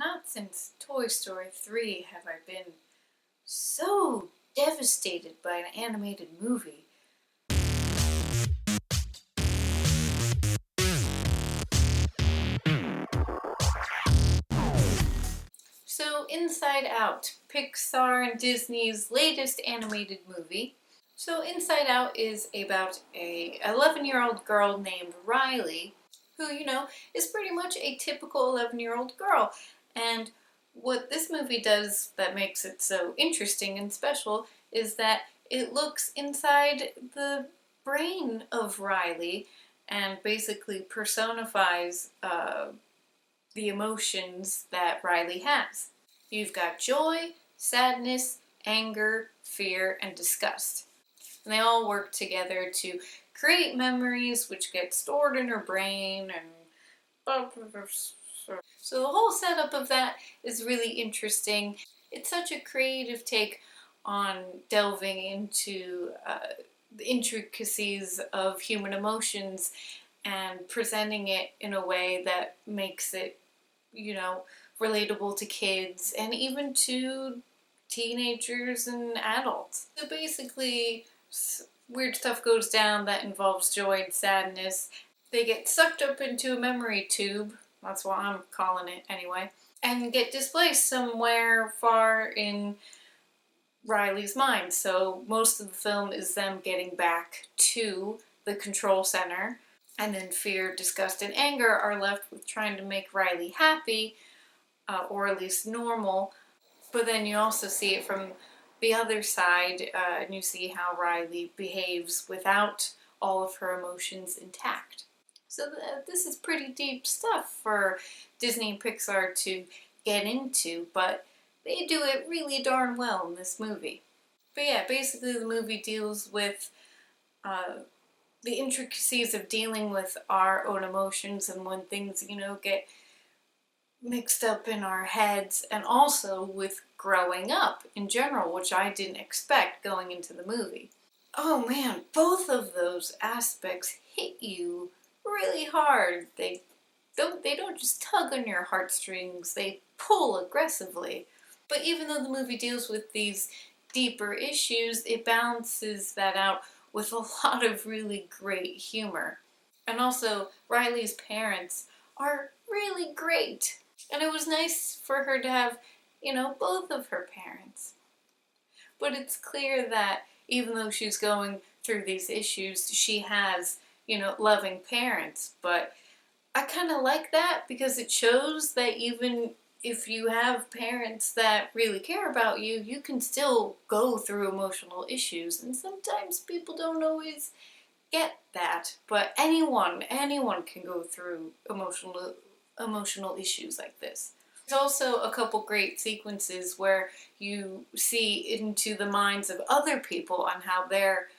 Not since Toy Story 3 have I been so devastated by an animated movie. So, Inside Out, Pixar and Disney's latest animated movie. So, Inside Out is about a 11-year-old girl named Riley, who, is pretty much a typical 11-year-old girl. And what this movie does that makes it so interesting and special is that it looks inside the brain of Riley and basically personifies the emotions that Riley has. You've got joy, sadness, anger, fear, and disgust. And they all work together to create memories which get stored in her brain and so the whole setup of that is really interesting. It's such a creative take on delving into the intricacies of human emotions and presenting it in a way that makes it, relatable to kids and even to teenagers and adults. So basically, weird stuff goes down that involves joy and sadness. They get sucked up into a memory tube, that's what I'm calling it anyway, and get displaced somewhere far in Riley's mind. So most of the film is them getting back to the control center, and then fear, disgust, and anger are left with trying to make Riley happy, or at least normal. But then you also see it from the other side, and you see how Riley behaves without all of her emotions intact. So this is pretty deep stuff for Disney and Pixar to get into, but they do it really darn well in this movie. But yeah, basically the movie deals with the intricacies of dealing with our own emotions and when things, get mixed up in our heads, and also with growing up in general, which I didn't expect going into the movie. Oh man, both of those aspects hit you really hard. They don't just tug on your heartstrings, they pull aggressively. But even though the movie deals with these deeper issues, it balances that out with a lot of really great humor. And also, Riley's parents are really great. And it was nice for her to have, both of her parents. But it's clear that even though she's going through these issues, she has, loving parents. But I kind of like that because it shows that even if you have parents that really care about you, you can still go through emotional issues. And sometimes people don't always get that. But anyone can go through emotional issues like this. There's also a couple great sequences where you see into the minds of other people on how their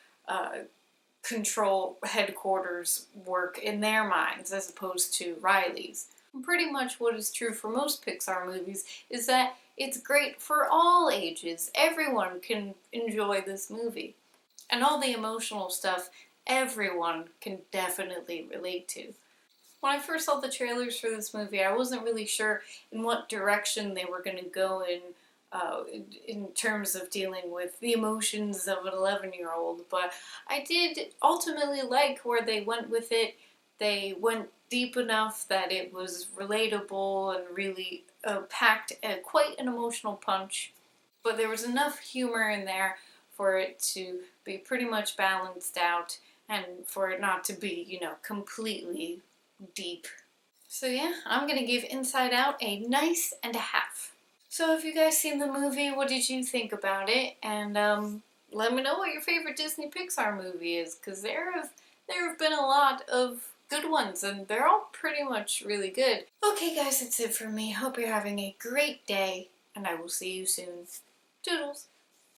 control headquarters work in their minds as opposed to Riley's. And pretty much what is true for most Pixar movies is that it's great for all ages. Everyone can enjoy this movie. And all the emotional stuff everyone can definitely relate to. When I first saw the trailers for this movie, I wasn't really sure in what direction they were going to go in terms of dealing with the emotions of an 11-year-old, but I did ultimately like where they went with it. They went deep enough that it was relatable and really packed quite an emotional punch, but there was enough humor in there for it to be pretty much balanced out and for it not to be, completely deep. So yeah, I'm gonna give Inside Out a nice and a half. So have you guys seen the movie? What did you think about it? And let me know what your favorite Disney Pixar movie is, because there have been a lot of good ones and they're all pretty much really good. Okay guys, that's it for me. Hope you're having a great day and I will see you soon. Toodles!